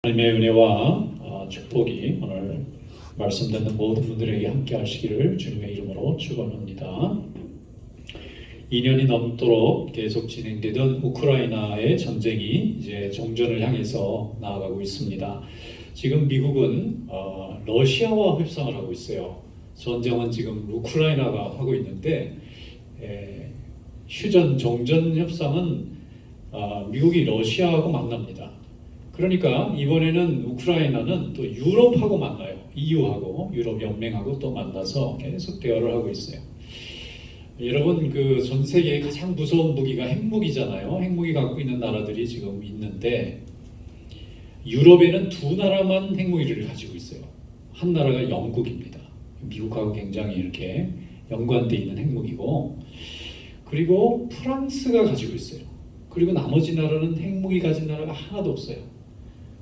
하나님의 은혜와 축복이 오늘 말씀 듣는 모든 분들에게 함께 하시기를 주님의 이름으로 축원합니다. 2년이 넘도록 계속 진행되던 우크라이나의 전쟁이 이제 종전을 향해서 나아가고 있습니다. 지금 미국은 러시아와 협상을 하고 있어요. 전쟁은 지금 우크라이나가 하고 있는데 휴전 종전 협상은 미국이 러시아하고 만납니다. 그러니까 이번에는 우크라이나는 또 유럽하고 만나요. EU하고 유럽 연맹하고 또 만나서 계속 대화를 하고 있어요. 여러분, 그 전 세계의 가장 무서운 무기가 핵무기잖아요. 핵무기 갖고 있는 나라들이 지금 있는데 유럽에는 두 나라만 핵무기를 가지고 있어요. 한 나라가 영국입니다. 미국하고 굉장히 이렇게 연관돼 있는 핵무기고, 그리고 프랑스가 가지고 있어요. 그리고 나머지 나라는 핵무기 가진 나라가 하나도 없어요.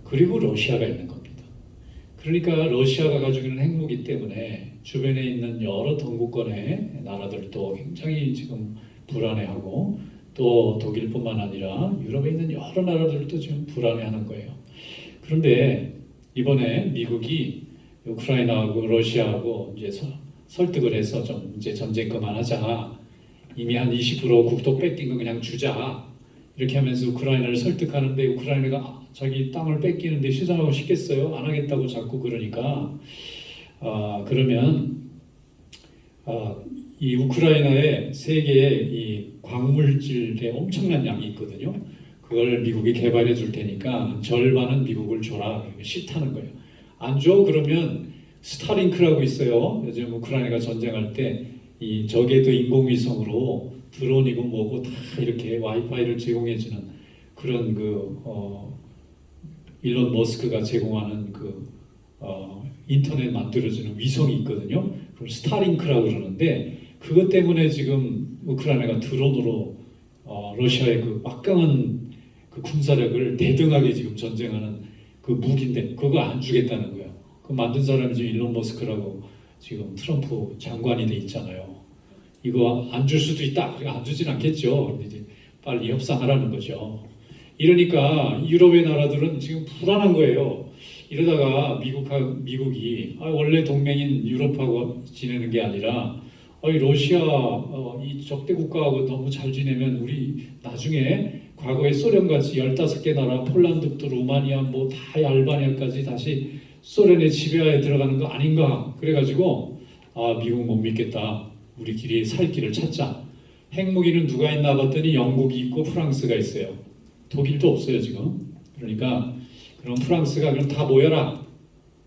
그리고 러시아가 있는 겁니다. 그러니까 러시아가 가지고 있는 핵무기 때문에 주변에 있는 여러 동구권의 나라들도 굉장히 지금 불안해하고, 또 독일뿐만 아니라 유럽에 있는 여러 나라들도 지금 불안해하는 거예요. 그런데 이번에 미국이 우크라이나하고 러시아하고 이제 설득을 해서 좀 이제 전쟁 그만하자, 이미 한 20% 국토 뺏긴 거 그냥 주자, 이렇게 하면서 우크라이나를 설득하는데, 우크라이나가 자기 땅을 뺏기는데 휴전하고 싶겠어요? 안 하겠다고 자꾸 그러니까 그러면 이 우크라이나에 세계의 이 광물질의 엄청난 양이 있거든요. 그걸 미국이 개발해 줄 테니까 절반은 미국을 줘라. 싫다는 거예요. 안 줘? 그러면 스타링크라고 있어요. 요즘 우크라이나가 전쟁할 때 이 적에도 인공위성으로 드론이고 뭐고 다 이렇게 와이파이를 제공해주는 그런 일론 머스크가 제공하는 인터넷 만들어주는 위성이 있거든요. 그걸 스타링크라고 그러는데, 그것 때문에 지금 우크라이나가 드론으로 러시아의 그 막강한 그 군사력을 대등하게 지금 전쟁하는 그 무기인데 그거 안 주겠다는 거예요. 그 만든 사람이 지금 일론 머스크라고 지금 트럼프 장관이 돼 있잖아요. 이거 안 줄 수도 있다. 안 주진 않겠죠. 이제 빨리 협상하라는 거죠. 이러니까 유럽의 나라들은 지금 불안한 거예요. 이러다가 미국이 원래 동맹인 유럽하고 지내는 게 아니라 러시아 이 적대 국가하고 너무 잘 지내면 우리 나중에 과거에 소련같이 15개 나라, 폴란드부터 루마니아 뭐 다 알바니아까지 다시 소련의 지배하에 들어가는 거 아닌가. 그래가지고 미국 못 믿겠다. 우리끼리 살 길을 찾자. 핵무기는 누가 있나 봤더니 영국이 있고 프랑스가 있어요. 독일도 없어요 지금. 그러니까 그럼 프랑스가 그럼 다 모여라.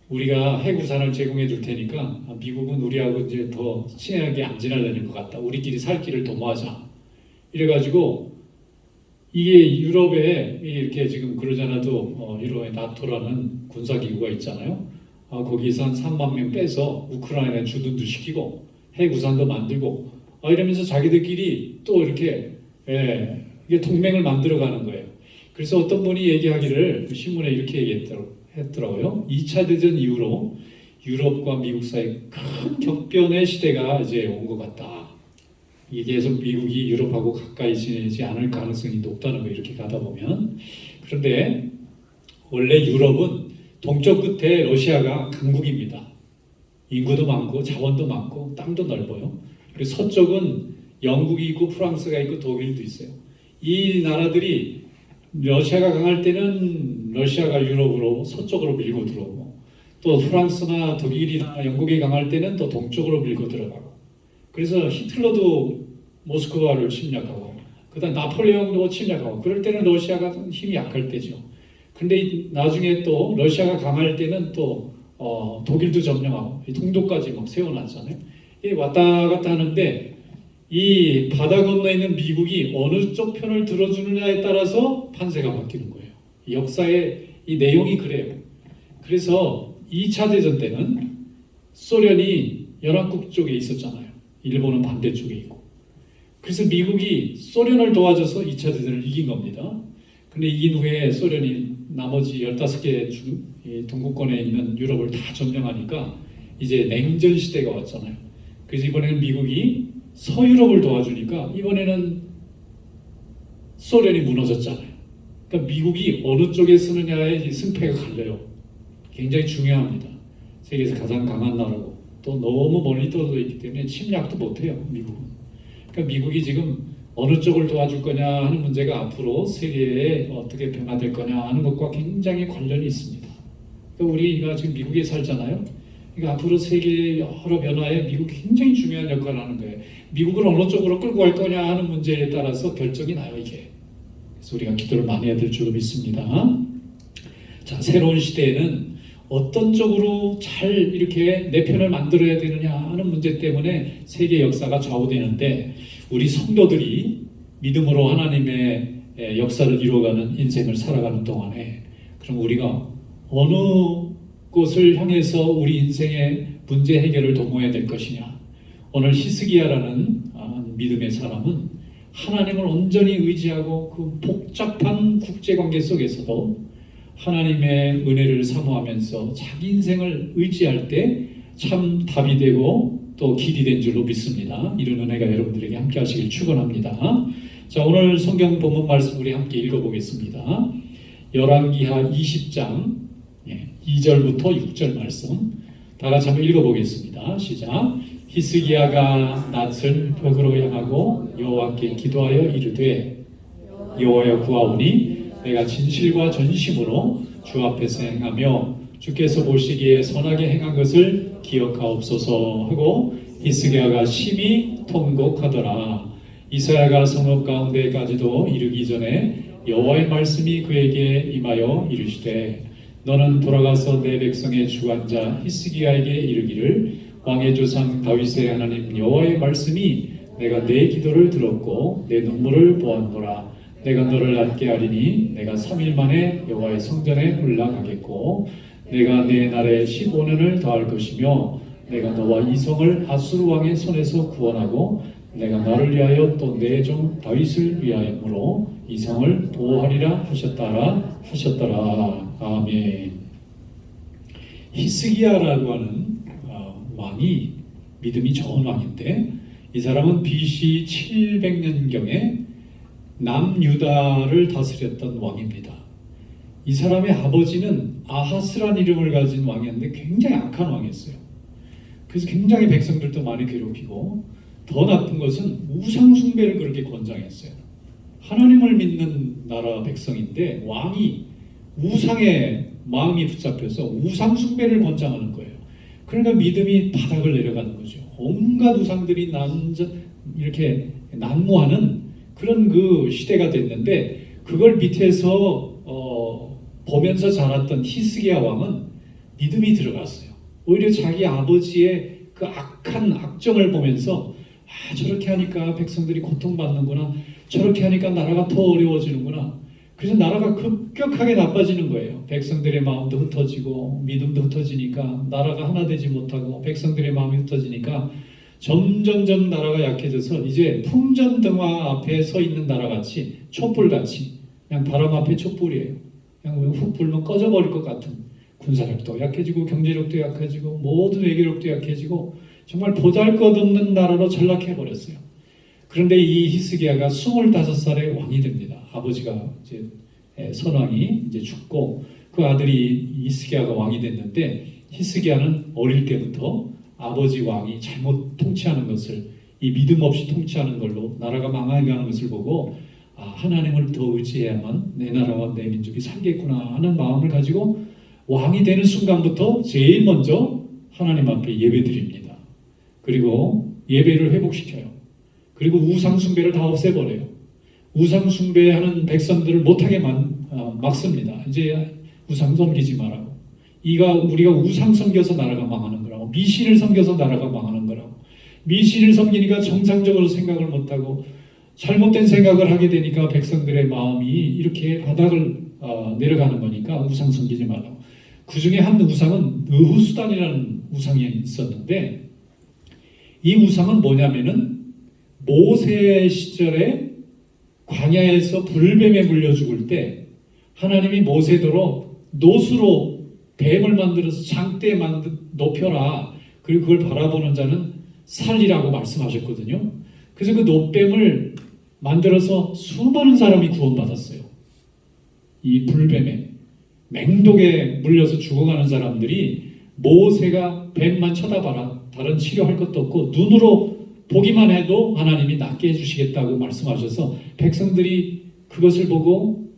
우리가 핵우산을 제공해 줄 테니까 미국은 우리하고 이제 더 친하게 안 지내려는 것 같다. 우리끼리 살 길을 도모하자. 이래가지고 이게 유럽에 이렇게 지금 그러잖아도 유럽의 나토라는 군사기구가 있잖아요. 거기서 한 3만 명 빼서 우크라이나에 주둔도 시키고 핵우산도 만들고 이러면서 자기들끼리 또 이렇게 이게 동맹을 만들어가는 거예요. 그래서 어떤 분이 얘기하기를 신문에 이렇게 얘기했더라고요. 2차 대전 이후로 유럽과 미국 사이 큰 격변의 시대가 이제 온 것 같다. 이게 계속 미국이 유럽하고 가까이 지내지 않을 가능성이 높다는 거 이렇게 가다 보면. 그런데 원래 유럽은 동쪽 끝에 러시아가 강국입니다. 인구도 많고 자원도 많고 땅도 넓어요. 그리고 서쪽은 영국이 있고 프랑스가 있고 독일도 있어요. 이 나라들이 러시아가 강할 때는 러시아가 유럽으로 서쪽으로 밀고 들어오고, 또 프랑스나 독일이나 영국이 강할 때는 또 동쪽으로 밀고 들어가고, 그래서 히틀러도 모스크바를 침략하고 그다음 나폴레옹도 침략하고, 그럴 때는 러시아가 힘이 약할 때죠. 근데 나중에 또 러시아가 강할 때는 또 독일도 점령하고 동독까지 막 세워놨잖아요. 이게 왔다 갔다 하는데 이 바다 건너에 있는 미국이 어느 쪽 편을 들어주느냐에 따라서 판세가 바뀌는 거예요. 역사의 이 내용이 그래요. 그래서 2차 대전 때는 소련이 연합국 쪽에 있었잖아요. 일본은 반대쪽에 있고. 그래서 미국이 소련을 도와줘서 2차 대전을 이긴 겁니다. 근데 이긴 후에 소련이 나머지 15개 동구권에 있는 유럽을 다 점령하니까 이제 냉전 시대가 왔잖아요. 그래서 이번에는 미국이 서유럽을 도와주니까 이번에는 소련이 무너졌잖아요. 그러니까 미국이 어느 쪽에 쓰느냐에 승패가 갈려요. 굉장히 중요합니다. 세계에서 가장 강한 나라고 또 너무 멀리 떨어져 있기 때문에 침략도 못해요. 미국은. 그러니까 미국이 지금 어느 쪽을 도와줄 거냐 하는 문제가 앞으로 세계에 어떻게 변화될 거냐 하는 것과 굉장히 관련이 있습니다. 그러니까 우리가 지금 미국에 살잖아요. 그러니까 앞으로 세계의 여러 변화에 미국이 굉장히 중요한 역할을 하는 거예요. 미국을 어느 쪽으로 끌고 갈 거냐 하는 문제에 따라서 결정이 나요, 이게. 그래서 우리가 기도를 많이 해야 될 줄로 믿습니다. 자, 새로운 시대에는 어떤 쪽으로 잘 이렇게 내 편을 만들어야 되느냐 하는 문제 때문에 세계 역사가 좌우되는데 우리 성도들이 믿음으로 하나님의 역사를 이루어가는 인생을 살아가는 동안에 그럼 우리가 어느 곳을 향해서 우리 인생의 문제 해결을 도모해야 될 것이냐. 오늘 히스기야라는 믿음의 사람은 하나님을 온전히 의지하고 그 복잡한 국제관계 속에서도 하나님의 은혜를 사모하면서 자기 인생을 의지할 때 참 답이 되고 또 길이 된 줄로 믿습니다. 이런 은혜가 여러분들에게 함께 하시길 축원합니다. 자, 오늘 성경 본문 말씀 우리 함께 읽어보겠습니다. 열왕기하 20장 2절부터 6절 말씀 다 같이 한번 읽어보겠습니다. 시작. 히스기야가 낯을 벽으로 향하고 여호와께 기도하여 이르되 여호와여 구하오니 내가 진실과 전심으로 주 앞에서 행하며 주께서 보시기에 선하게 행한 것을 기억하옵소서 하고 히스기야가 심히 통곡하더라. 이사야가 성읍 가운데까지도 이르기 전에 여호와의 말씀이 그에게 임하여 이르시되 너는 돌아가서 내 백성의 주관자 히스기야에게 이르기를 왕의 조상 다윗의 하나님 여호와의 말씀이 내가 내 기도를 들었고 내 눈물을 보았노라. 내가 너를 낫게 하리니 내가 3일 만에 여호와의 성전에 올라가겠고 내가 내 날에 15년을 더할 것이며 내가 너와 이 성을 아수르 왕의 손에서 구원하고 내가 너를 위하여 또 내 종 다윗을 위하여므로 이 성을 보호하리라 하셨더라. 아멘. 히스기야라고 하는 왕이 믿음이 좋은 왕인데 이 사람은 BC 700년경에 남유다를 다스렸던 왕입니다. 이 사람의 아버지는 아하스란 이름을 가진 왕이었는데 굉장히 악한 왕이었어요. 그래서 굉장히 백성들도 많이 괴롭히고 더 나쁜 것은 우상 숭배를 그렇게 권장했어요. 하나님을 믿는 나라 백성인데 왕이 우상에 마음이 붙잡혀서 우상 숭배를 권장하는 거예요. 그러니까 믿음이 바닥을 내려가는 거죠. 온갖 우상들이 이렇게 난무하는 그런 그 시대가 됐는데 그걸 밑에서 보면서 자랐던 히스기야 왕은 믿음이 들어갔어요. 오히려 자기 아버지의 그 악한 악정을 보면서 저렇게 하니까 백성들이 고통받는구나. 저렇게 하니까 나라가 더 어려워지는구나. 그래서 나라가 급격하게 나빠지는 거예요. 백성들의 마음도 흩어지고 믿음도 흩어지니까 나라가 하나 되지 못하고 백성들의 마음이 흩어지니까 점점점 나라가 약해져서 이제 풍전등화 앞에 서 있는 나라같이 촛불같이 그냥 바람 앞에 촛불이에요. 그냥 훅 불면 꺼져버릴 것 같은 군사력도 약해지고 경제력도 약해지고 모든 외교력도 약해지고 정말 보잘것없는 나라로 전락해버렸어요. 그런데 이 히스기야가 25살에 왕이 됩니다. 아버지가 이제 선왕이 이제 죽고 그 아들이 히스기야가 왕이 됐는데 히스기야는 어릴 때부터 아버지 왕이 잘못 통치하는 것을 이 믿음 없이 통치하는 걸로 나라가 망해가는 것을 보고 하나님을 더 의지해야만 내 나라와 내 민족이 살겠구나 하는 마음을 가지고 왕이 되는 순간부터 제일 먼저 하나님 앞에 예배드립니다. 그리고 예배를 회복시켜요. 그리고 우상 숭배를 다 없애버려요. 우상 숭배하는 백성들을 못하게 막습니다. 이제 우상 섬기지 말라고. 우리가 우상 섬겨서 나라가 망하는 거라고. 미신을 섬겨서 나라가 망하는 거라고. 미신을 섬기니까 정상적으로 생각을 못하고 잘못된 생각을 하게 되니까 백성들의 마음이 이렇게 바닥을 내려가는 거니까 우상 섬기지 말라고. 그 중에 한 우상은 느후수단이라는 우상이 있었는데 이 우상은 뭐냐면은 모세 시절에 광야에서 불뱀에 물려 죽을 때 하나님이 모세도로 노수로 뱀을 만들어서 장대에 높여라. 그리고 그걸 바라보는 자는 살리라고 말씀하셨거든요. 그래서 그 노뱀을 만들어서 수많은 사람이 구원받았어요. 이 불뱀에 맹독에 물려서 죽어가는 사람들이 모세가 뱀만 쳐다봐라. 다른 치료할 것도 없고 눈으로 보기만 해도 하나님이 낫게 해주시겠다고 말씀하셔서 백성들이 그것을 보고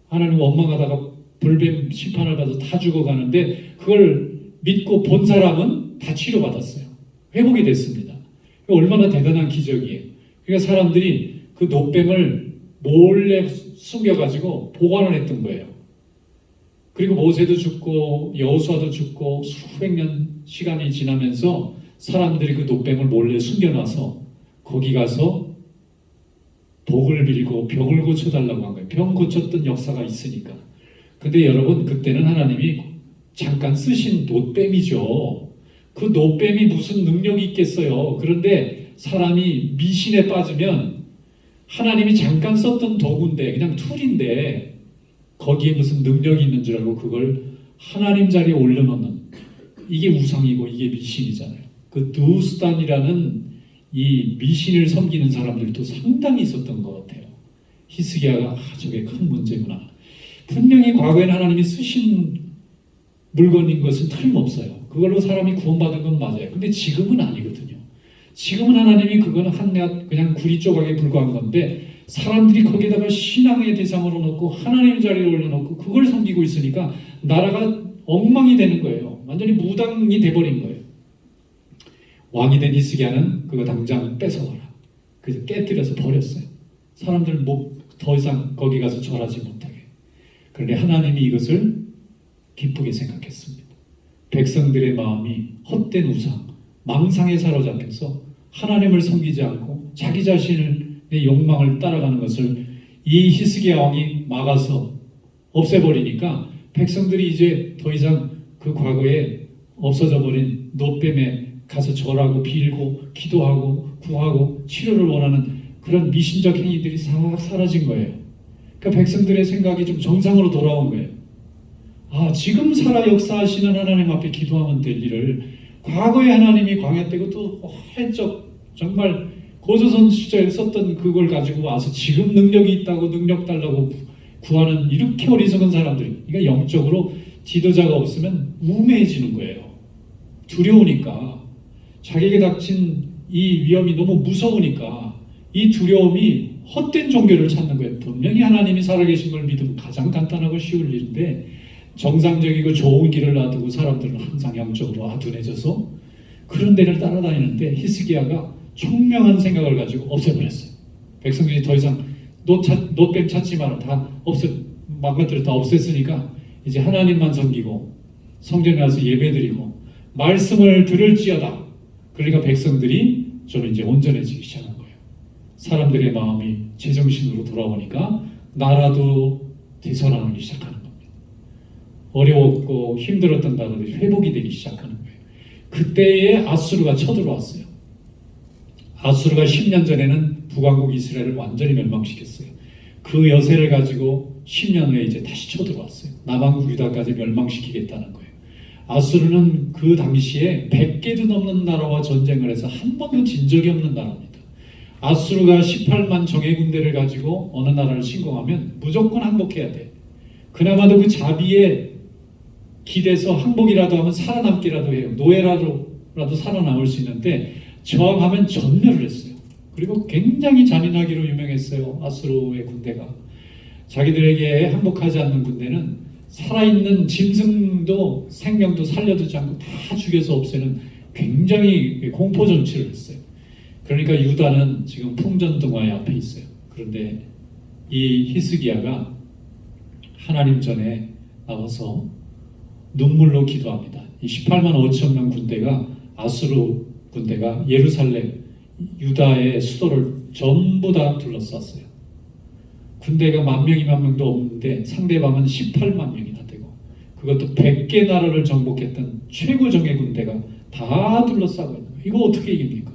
하나님 원망하다가 불뱀 심판을 받아서 다 죽어가는데 그걸 믿고 본 사람은 다 치료받았어요. 회복이 됐습니다. 얼마나 대단한 기적이에요. 그러니까 사람들이 그 노뱀을 몰래 숨겨가지고 보관을 했던 거예요. 그리고 모세도 죽고 여호수아도 죽고 수백 년 시간이 지나면서 사람들이 그 노뱀을 몰래 숨겨놔서 거기 가서 복을 빌고 병을 고쳐달라고 한 거예요. 병 고쳤던 역사가 있으니까. 근데 여러분 그때는 하나님이 잠깐 쓰신 노뱀이죠. 그 노뱀이 무슨 능력이 있겠어요. 그런데 사람이 미신에 빠지면 하나님이 잠깐 썼던 도구인데 그냥 툴인데 거기에 무슨 능력이 있는 줄 알고 그걸 하나님 자리에 올려놓는 이게 우상이고 이게 미신이잖아요. 그 누스단이라는 이 미신을 섬기는 사람들도 상당히 있었던 것 같아요. 히스기야가 저게 큰 문제구나. 분명히 과거에는 하나님이 쓰신 물건인 것은 틀림없어요. 그걸로 사람이 구원받은 건 맞아요. 근데 지금은 아니거든요. 지금은 하나님이 그거는 그냥 구리 조각에 불과한 건데 사람들이 거기다가 신앙의 대상으로 놓고 하나님 자리에 올려놓고 그걸 섬기고 있으니까 나라가 엉망이 되는 거예요. 완전히 무당이 돼버린 거예요. 왕이 된 히스기야는 그거 당장 뺏어와라. 그래서 깨뜨려서 버렸어요. 사람들 더 이상 거기 가서 절하지 못하게. 그런데 하나님이 이것을 기쁘게 생각했습니다. 백성들의 마음이 헛된 우상, 망상에 사로잡혀서 하나님을 섬기지 않고 자기 자신의 욕망을 따라가는 것을 이 히스기야 왕이 막아서 없애버리니까 백성들이 이제 더 이상 그 과거에 없어져 버린 노뱀에 가서 절하고 빌고 기도하고 구하고 치료를 원하는 그런 미신적 행위들이 싹 사라진 거예요. 그러니까 백성들의 생각이 좀 정상으로 돌아온 거예요. 아, 지금 살아 역사하시는 하나님 앞에 기도하면 될 일을 과거에 하나님이 광야 때고 또 훌쩍 정말 고조선 시절에 썼던 그걸 가지고 와서 지금 능력이 있다고 능력 달라고 구하는 이렇게 어리석은 사람들이, 그러니까 영적으로 지도자가 없으면 우매해지는 거예요. 두려우니까, 자기에게 닥친 이 위험이 너무 무서우니까 이 두려움이 헛된 종교를 찾는 거예요. 분명히 하나님이 살아계신 걸 믿으면 가장 간단하고 쉬울 일인데 정상적이고 좋은 길을 놔두고 사람들은 항상 영적으로 아둔해져서 그런 데를 따라다니는데 히스기야가 총명한 생각을 가지고 없애버렸어요. 백성들이 더 이상 노뱀 찾지 마라. 다 망가뜨려 다 없앴으니까 이제 하나님만 섬기고 성전에 와서 예배드리고 말씀을 들을지어다. 그러니까 백성들이 좀 이제 온전해지기 시작한 거예요. 사람들의 마음이 제정신으로 돌아오니까 나라도 되살아나기 시작하는 겁니다. 어려웠고 힘들었던 나라들이 회복이 되기 시작하는 거예요. 그때에 아수르가 쳐들어왔어요. 아수르가 10년 전에는 북왕국 이스라엘을 완전히 멸망시켰어요. 그 여세를 가지고 10년 후에 이제 다시 쳐들어왔어요. 남왕국 유다까지 멸망시키겠다는 거예요. 아수르는 그 당시에 100개도 넘는 나라와 전쟁을 해서 한 번도 진 적이 없는 나라입니다. 아수르가 18만 정예 군대를 가지고 어느 나라를 침공하면 무조건 항복해야 돼. 그나마도 그 자비에 기대서 항복이라도 하면 살아남기라도 해요. 노예라도 살아남을 수 있는데 저항하면 전멸을 했어요. 그리고 굉장히 잔인하기로 유명했어요. 아수르의 군대가. 자기들에게 항복하지 않는 군대는 살아있는 짐승도 생명도 살려두지 않고 다 죽여서 없애는 굉장히 공포 정치를 했어요. 그러니까 유다는 지금 풍전등화의 앞에 있어요. 그런데 이 히스기야가 하나님 전에 나와서 눈물로 기도합니다. 이 18만 5천 명 군대가 아수르 군대가 예루살렘 유다의 수도를 전부 다 둘러쌌어요. 군대가 10,000만 명도 없는데 상대방은 18만 명이나 되고 그것도 100개 나라를 정복했던 최고 정예 군대가 다 둘러싸고 있는 거예요. 이거 어떻게 이깁니까?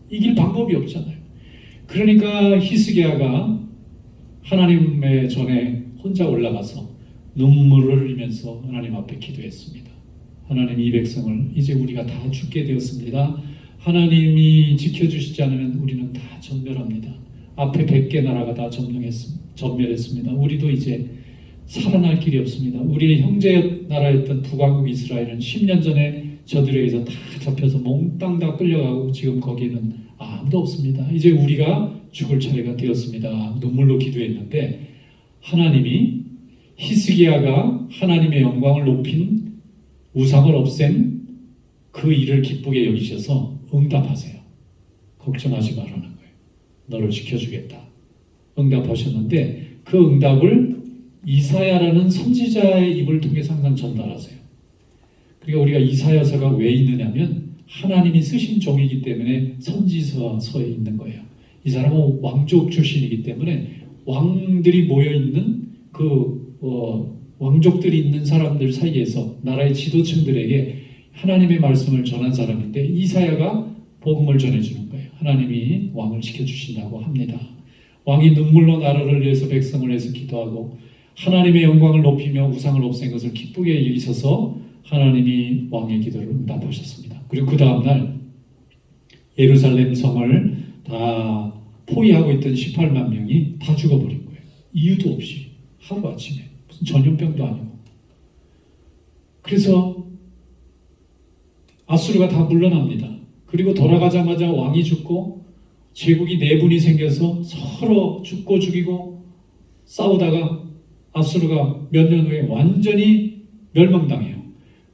이길 방법이 없잖아요. 그러니까 히스기야가 하나님의 전에 혼자 올라가서 눈물을 흘리면서 하나님 앞에 기도했습니다. 하나님, 이 백성을 이제 우리가 다 죽게 되었습니다. 하나님이 지켜주시지 않으면 우리는 다 전멸합니다. 앞에 100개 나라가 다 전멸했습니다. 우리도 이제 살아날 길이 없습니다. 우리의 형제 나라였던 북왕국 이스라엘은 10년 전에 저들에게서 다 잡혀서 몽땅 다 끌려가고 지금 거기는 아무도 없습니다. 이제 우리가 죽을 차례가 되었습니다. 눈물로 기도했는데 하나님이 히스기야가 하나님의 영광을 높인 우상을 없앤 그 일을 기쁘게 여기셔서 응답하세요. 걱정하지 말라는 거예요. 너를 지켜주겠다. 응답하셨는데 그 응답을 이사야라는 선지자의 입을 통해서 항상 전달하세요. 그러니까 우리가 이사야서가 왜 있느냐면 하나님이 쓰신 종이기 때문에 선지서서에 있는 거예요. 이 사람은 왕족 출신이기 때문에 왕들이 모여있는 왕족들이 있는 사람들 사이에서 나라의 지도층들에게 하나님의 말씀을 전한 사람인데 이사야가 복음을 전해주는 거예요. 하나님이 왕을 지켜주신다고 합니다. 왕이 눈물로 나라를 위해서 백성을 위해서 기도하고 하나님의 영광을 높이며 우상을 없앤 것을 기쁘게 여기셔서 하나님이 왕의 기도를 응답하셨습니다. 그리고 그 다음날 예루살렘 성을 다 포위하고 있던 18만 명이 다 죽어버린 거예요. 이유도 없이 하루아침에 무슨 전염병도 아니고. 그래서 아수르가 다 물러납니다. 그리고 돌아가자마자 왕이 죽고 제국이 내분이 생겨서 서로 죽고 죽이고 싸우다가 아수르가 몇 년 후에 완전히 멸망당해요.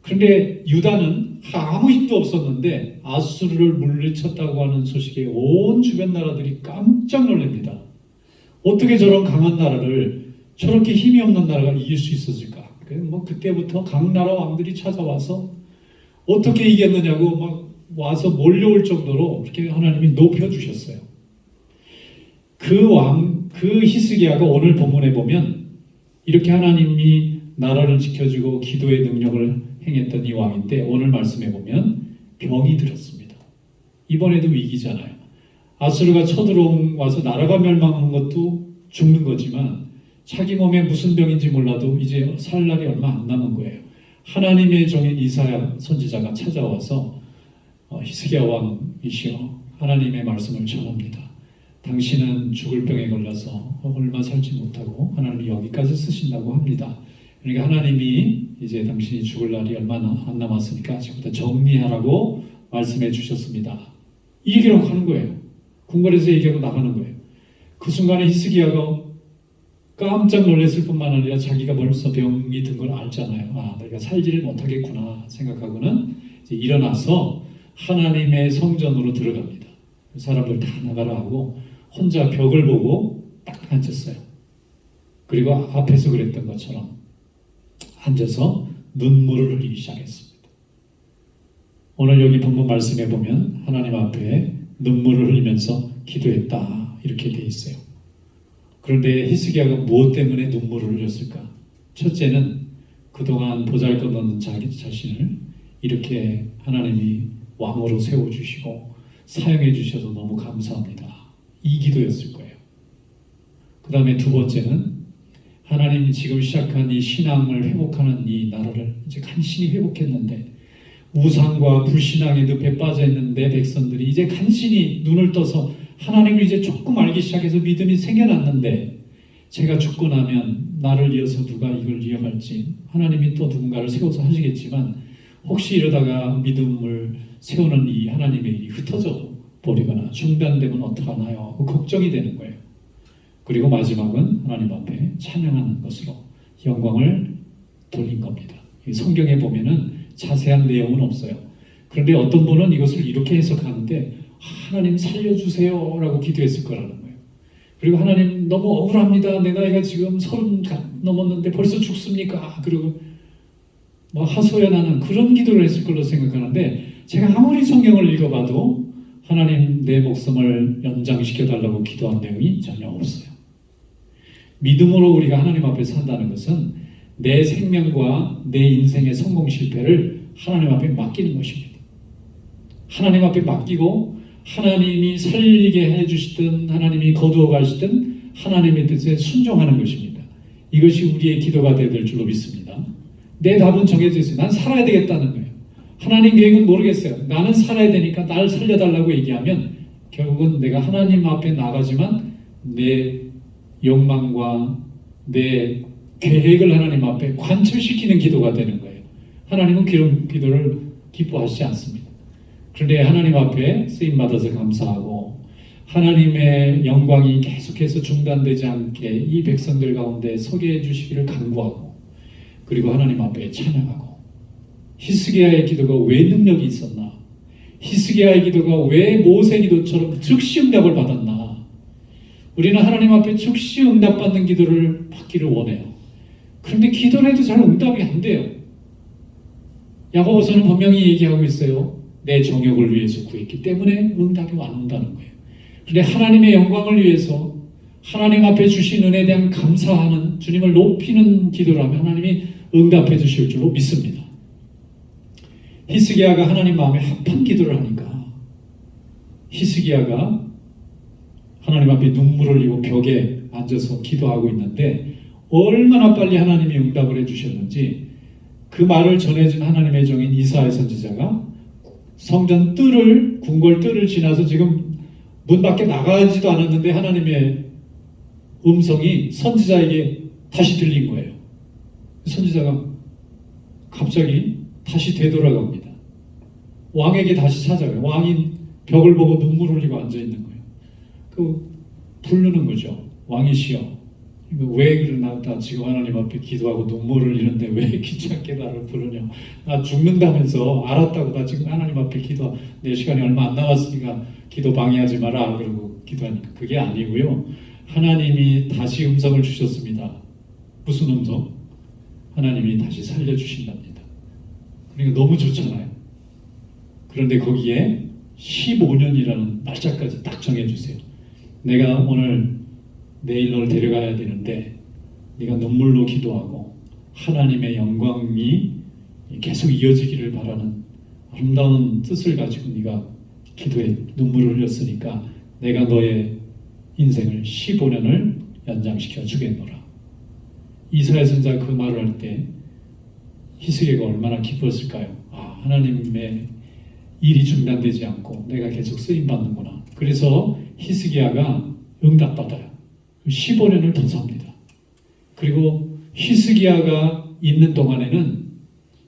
그런데 유다는 아무 힘도 없었는데 아수르를 물리쳤다고 하는 소식에 온 주변 나라들이 깜짝 놀랍니다. 어떻게 저런 강한 나라를 저렇게 힘이 없는 나라가 이길 수 있었을까? 그때부터 각 나라 왕들이 찾아와서 어떻게 이겼느냐고 막 와서 몰려올 정도로 그렇게 하나님이 높여주셨어요. 그 히스기야가 오늘 본문에 보면 이렇게 하나님이 나라를 지켜주고 기도의 능력을 행했던 이 왕인데 오늘 말씀해 보면 병이 들었습니다. 이번에도 위기잖아요. 아수르가 쳐들어와서 나라가 멸망한 것도 죽는 거지만 자기 몸에 무슨 병인지 몰라도 이제 살 날이 얼마 안 남은 거예요. 하나님의 종인 이사야 선지자가 찾아와서 히스기야 왕이시여 하나님의 말씀을 전합니다. 당신은 죽을 병에 걸려서 얼마 살지 못하고 하나님이 여기까지 쓰신다고 합니다. 그러니까 하나님이 이제 당신이 죽을 날이 얼마 안 남았으니까 지금부터 정리하라고 말씀해 주셨습니다. 이 얘기를 하는 거예요. 궁궐에서 얘기하고 나가는 거예요. 그 순간에 히스기야가 깜짝 놀랐을 뿐만 아니라 자기가 벌써 병이 든 걸 알잖아요. 아, 내가 살지를 못하겠구나 생각하고는 이제 일어나서 하나님의 성전으로 들어갑니다. 사람들 다 나가라 하고 혼자 벽을 보고 딱 앉았어요. 그리고 앞에서 그랬던 것처럼 앉아서 눈물을 흘리기 시작했습니다. 오늘 여기 본문 말씀에 보면 하나님 앞에 눈물을 흘리면서 기도했다 이렇게 돼 있어요. 그런데 히스기야가 무엇 때문에 눈물을 흘렸을까? 첫째는 그동안 보잘것없는 자기 자신을 이렇게 하나님이 왕으로 세워주시고 사용해 주셔서 너무 감사합니다. 이 기도였을 거예요. 그 다음에 두 번째는 하나님이 지금 시작한 이 신앙을 회복하는 이 나라를 이제 간신히 회복했는데 우상과 불신앙의 늪에 빠져있는 내 백성들이 이제 간신히 눈을 떠서 하나님을 이제 조금 알기 시작해서 믿음이 생겨났는데 제가 죽고 나면 나를 이어서 누가 이걸 이어갈지 하나님이 또 누군가를 세워서 하시겠지만 혹시 이러다가 믿음을 세우는 이 하나님의 일이 흩어져 버리거나 중단되면 어떡하나요? 걱정이 되는 거예요. 그리고 마지막은 하나님 앞에 찬양하는 것으로 영광을 돌린 겁니다. 성경에 보면은 자세한 내용은 없어요. 그런데 어떤 분은 이것을 이렇게 해석하는데 하나님 살려주세요 라고 기도했을 거라는 거예요. 그리고 하나님 너무 억울합니다. 내 나이가 지금 30 넘었는데 벌써 죽습니까? 그리고 뭐 하소연하는 그런 기도를 했을 걸로 생각하는데 제가 아무리 성경을 읽어봐도 하나님 내 목숨을 연장시켜달라고 기도한 내용이 전혀 없어요. 믿음으로 우리가 하나님 앞에 산다는 것은 내 생명과 내 인생의 성공 실패를 하나님 앞에 맡기는 것입니다. 하나님 앞에 맡기고 하나님이 살리게 해주시든 하나님이 거두어 가시든 하나님의 뜻에 순종하는 것입니다. 이것이 우리의 기도가 되어야 될 줄로 믿습니다. 내 답은 정해져 있어요. 난 살아야 되겠다는 거예요. 하나님 계획은 모르겠어요. 나는 살아야 되니까 날 살려달라고 얘기하면 결국은 내가 하나님 앞에 나가지만 내 욕망과 내 계획을 하나님 앞에 관철시키는 기도가 되는 거예요. 하나님은 그런 기도를 기뻐하시지 않습니다. 그런데 하나님 앞에 쓰임받아서 감사하고 하나님의 영광이 계속해서 중단되지 않게 이 백성들 가운데 서게 해주시기를 간구하고 그리고 하나님 앞에 찬양하고 히스기야의 기도가 왜 능력이 있었나? 히스기야의 기도가 왜 모세 기도처럼 즉시 응답을 받았나? 우리는 하나님 앞에 즉시 응답받는 기도를 받기를 원해요. 그런데 기도를 해도 잘 응답이 안 돼요. 야고보서는 분명히 얘기하고 있어요. 내 정욕을 위해서 구했기 때문에 응답이 안 온다는 거예요. 그런데 하나님의 영광을 위해서 하나님 앞에 주신 은혜에 대한 감사하는 주님을 높이는 기도라면 하나님이 응답해 주실 줄로 믿습니다. 히스기야가 하나님 마음에 합한 기도를 하니까 히스기야가 하나님 앞에 눈물을 흘리고 벽에 앉아서 기도하고 있는데 얼마나 빨리 하나님이 응답을 해주셨는지 그 말을 전해준 하나님의 종인 이사야 선지자가 성전 뜰을 궁궐 뜰을 지나서 지금 문 밖에 나가지도 않았는데 하나님의 음성이 선지자에게 다시 들린 거예요. 선지자가 갑자기 다시 되돌아갑니다. 왕에게 다시 찾아가요. 왕이 벽을 보고 눈물 흘리고 앉아 있는 거예요. 그 부르는 거죠. 왕이시여, 왜 그러나 지금 하나님 앞에 기도하고 눈물을 흘리는데 왜 귀찮게 나를 부르냐? 나 죽는다면서 알았다고 나 지금 하나님 앞에 기도 내 시간이 얼마 안 남았으니까 기도 방해하지 마라 그러고 기도하니까 그게 아니고요. 하나님이 다시 음성을 주셨습니다. 무슨 음성? 하나님이 다시 살려주신답니다. 그러니까 너무 좋잖아요. 그런데 거기에 15년이라는 날짜까지 딱 정해주세요. 내가 오늘 내일 널 데려가야 되는데 네가 눈물로 기도하고 하나님의 영광이 계속 이어지기를 바라는 아름다운 뜻을 가지고 네가 기도에 눈물을 흘렸으니까 내가 너의 인생을 15년을 연장시켜 주겠노라. 이사야 선지자가 그 말을 할 때 히스기야가 얼마나 기뻤을까요? 아, 하나님의 일이 중단되지 않고 내가 계속 쓰임받는구나. 그래서 히스기야가 응답받아요. 15년을 더 삽니다. 그리고 히스기야가 있는 동안에는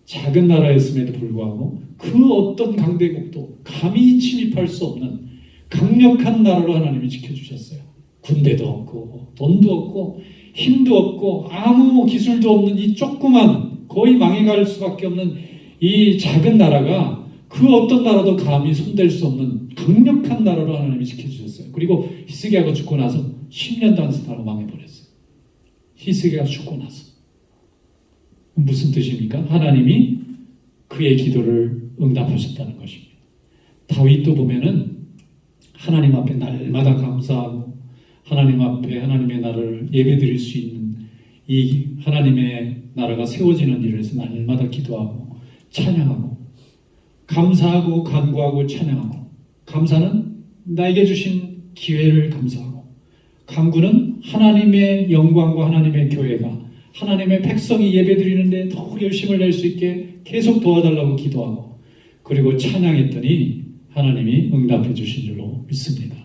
작은 나라였음에도 불구하고 그 어떤 강대국도 감히 침입할 수 없는 강력한 나라로 하나님이 지켜주셨어요. 군대도 없고 돈도 없고 힘도 없고 아무 기술도 없는 이 조그만 거의 망해갈 수밖에 없는 이 작은 나라가 그 어떤 나라도 감히 손댈 수 없는 강력한 나라로 하나님이 지켜주셨어요. 그리고 히스기야가 죽고 나서 10년도 안 지나고 망해버렸어요. 히스기야가 죽고 나서. 무슨 뜻입니까? 하나님이 그의 기도를 응답하셨다는 것입니다. 다윗도 보면은 하나님 앞에 날마다 감사하고 하나님 앞에 하나님의 나라를 예배드릴 수 있는 이 하나님의 나라가 세워지는 일을 위해서 날마다 기도하고 찬양하고 감사하고 간구하고 찬양하고 감사는 나에게 주신 기회를 감사하고 간구는 하나님의 영광과 하나님의 교회가 하나님의 백성이 예배드리는데 더 열심을 낼 수 있게 계속 도와달라고 기도하고 그리고 찬양했더니 하나님이 응답해 주신 줄로 믿습니다.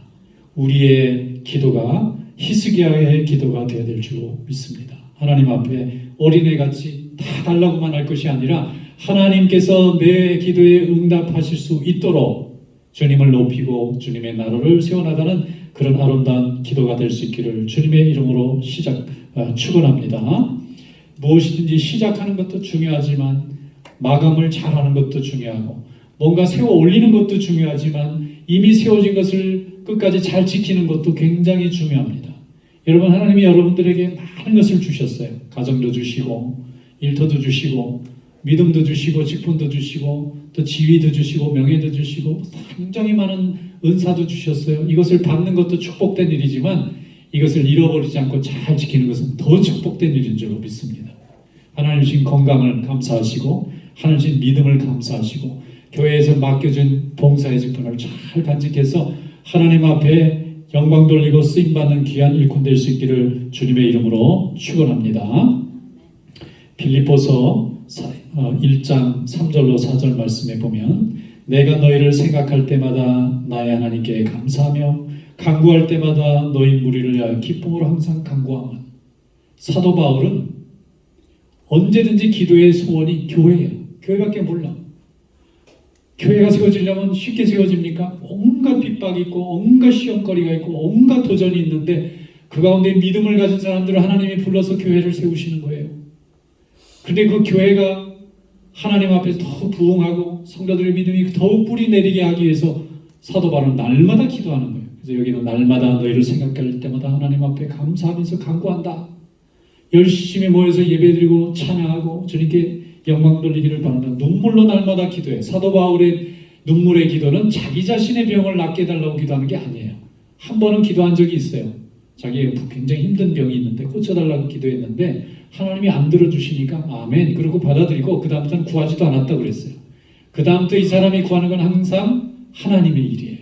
우리의 기도가 히스기야의 기도가 되어야 될 줄로 믿습니다. 하나님 앞에 어린애같이 다 달라고만 할 것이 아니라 하나님께서 내 기도에 응답하실 수 있도록 주님을 높이고 주님의 나라를 세워나가는 그런 아름다운 기도가 될 수 있기를 주님의 이름으로 축원합니다. 무엇이든지 시작하는 것도 중요하지만 마감을 잘하는 것도 중요하고 뭔가 세워 올리는 것도 중요하지만 이미 세워진 것을 끝까지 잘 지키는 것도 굉장히 중요합니다. 여러분, 하나님이 여러분들에게 많은 것을 주셨어요. 가정도 주시고 일터도 주시고 믿음도 주시고 직분도 주시고 또 지위도 주시고 명예도 주시고 굉장히 많은 은사도 주셨어요. 이것을 받는 것도 축복된 일이지만 이것을 잃어버리지 않고 잘 지키는 것은 더 축복된 일인 줄 믿습니다. 하나님 주신 건강을 감사하시고 하나님 주신 믿음을 감사하시고 교회에서 맡겨준 봉사의 직분을 잘 간직해서 하나님 앞에 영광 돌리고 쓰임받는 귀한 일꾼 될 수 있기를 주님의 이름으로 축원합니다. 필립보서 1장 3절로 4절 말씀에 보면 내가 너희를 생각할 때마다 나의 하나님께 감사하며 간구할 때마다 너희 무리를 위하여 기쁨으로 항상 간구하면 사도 바울은 언제든지 기도의 소원이 교회예요. 교회밖에 몰라. 교회가 세워지려면 쉽게 세워집니까? 온갖 핍박이 있고 온갖 시험거리가 있고 온갖 도전이 있는데 그 가운데 믿음을 가진 사람들을 하나님이 불러서 교회를 세우시는 거예요. 근데 그 교회가 하나님 앞에서 더 부흥하고 성도들의 믿음이 더욱 뿌리 내리게 하기 위해서 사도 바울은 날마다 기도하는 거예요. 그래서 여기는 날마다 너희를 생각할 때마다 하나님 앞에 감사하면서 간구한다. 열심히 모여서 예배드리고 찬양하고 주님께 영광 돌리기를 바란다. 눈물로 날마다 기도해. 사도 바울의 눈물의 기도는 자기 자신의 병을 낫게 해달라고 기도하는 게 아니에요. 한 번은 기도한 적이 있어요. 자기가 굉장히 힘든 병이 있는데 고쳐달라고 기도했는데 하나님이 안 들어주시니까 아멘 그러고 받아들이고 그 다음부터는 구하지도 않았다고 그랬어요. 그 다음부터 이 사람이 구하는 건 항상 하나님의 일이에요.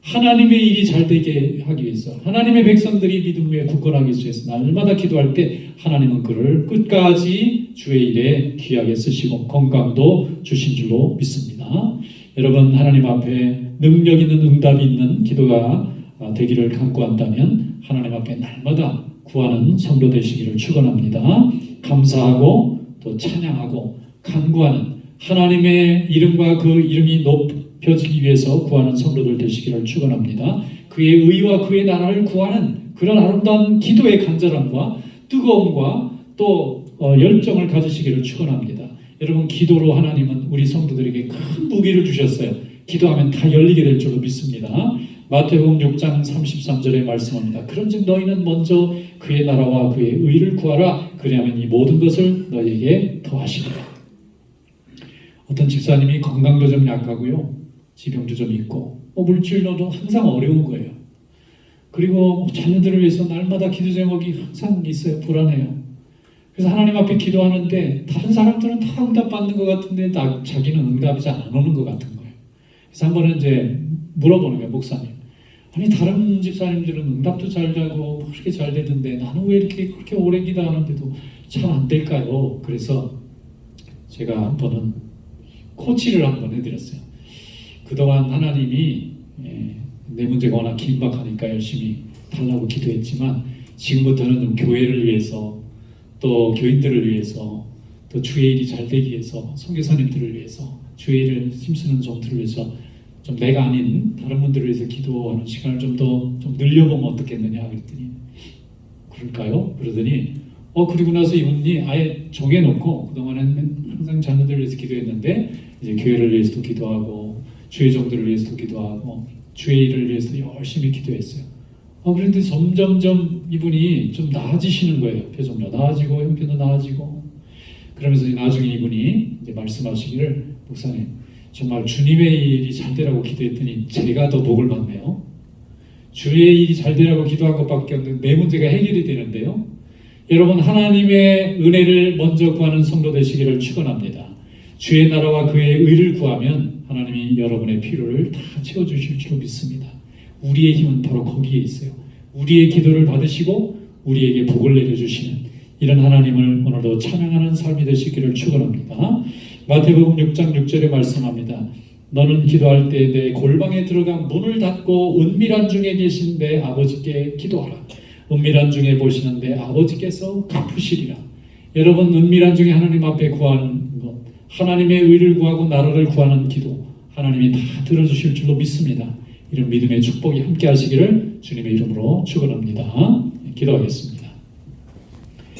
하나님의 일이 잘 되게 하기 위해서 하나님의 백성들이 믿음 위에 굳건하기 위해서 날마다 기도할 때 하나님은 그를 끝까지 주의 일에 귀하게 쓰시고 건강도 주신 줄로 믿습니다. 여러분 하나님 앞에 능력 있는 응답이 있는 기도가 되기를 간구한다면 하나님 앞에 날마다 구하는 성도 되시기를 축원합니다. 감사하고 또 찬양하고 간구하는 하나님의 이름과 그 이름이 높여지기 위해서 구하는 성도들 되시기를 축원합니다. 그의 의와 그의 나라를 구하는 그런 아름다운 기도의 간절함과 뜨거움과 또 열정을 가지시기를 축원합니다. 여러분 기도로 하나님은 우리 성도들에게 큰 무기를 주셨어요. 기도하면 다 열리게 될 줄로 믿습니다. 마태복음 6장 33절에 말씀합니다. 그런즉 너희는 먼저 그의 나라와 그의 의를 구하라. 그리하면 이 모든 것을 너희에게 더하시리라. 어떤 집사님이 건강도 좀 약하고요. 지병도 좀 있고 물질로도 항상 어려운 거예요. 그리고 자녀들을 위해서 날마다 기도 제목이 항상 있어요. 불안해요. 그래서 하나님 앞에 기도하는데 다른 사람들은 다 응답받는 것 같은데 자기는 응답이 잘 안 오는 것 같은 거예요. 그래서 한 번은 이제 물어보는 거예요. 목사님. 아니 다른 집사님들은 응답도 잘 되고 그렇게 잘 되던데 나는 왜 이렇게 그렇게 오래 기도하는데도 잘 안 될까요? 그래서 제가 한 번은 코치를 한 번 해드렸어요. 그동안 하나님이 내 문제가 워낙 긴박하니까 열심히 달라고 기도했지만 지금부터는 좀 교회를 위해서 또 교인들을 위해서 또 주의 일이 잘 되기 위해서 선교사님들을 위해서 주의 일을 힘쓰는 종들을 위해서 좀 내가 아닌 다른 분들을 위해서 기도하는 시간을 좀 더 좀 늘려보면 어떻겠느냐 그랬더니 그럴까요? 그러더니 그리고 나서 이분이 아예 정해놓고 그동안은 항상 자녀들을 위해서 기도했는데 이제 교회를 위해서도 기도하고 주의 종들을 위해서도 기도하고 주의 일을 위해서 열심히 기도했어요. 그런데 점점점 이분이 좀 나아지시는 거예요. 표정도 나아지고 형편도 나아지고 그러면서 나중에 이분이 이제 말씀하시기를 목사님 정말 주님의 일이 잘 되라고 기도했더니 제가 더 복을 받네요. 주의 일이 잘 되라고 기도한 것밖에 없는데 내 문제가 해결이 되는데요. 여러분 하나님의 은혜를 먼저 구하는 성도 되시기를 축원합니다. 주의 나라와 그의 의를 구하면 하나님이 여러분의 필요를 다 채워주실 줄 믿습니다. 우리의 힘은 바로 거기에 있어요. 우리의 기도를 받으시고 우리에게 복을 내려주시는 이런 하나님을 오늘도 찬양하는 삶이 되시기를 축원합니다. 마태복음 6장 6절에 말씀합니다. 너는 기도할 때 내 골방에 들어가 문을 닫고 은밀한 중에 계신 내 아버지께 기도하라. 은밀한 중에 보시는 내 아버지께서 갚으시리라. 여러분 은밀한 중에 하나님 앞에 구하는 것 하나님의 의를 구하고 나라를 구하는 기도 하나님이 다 들어주실 줄로 믿습니다. 이런 믿음의 축복이 함께 하시기를 주님의 이름으로 축원합니다. 기도하겠습니다.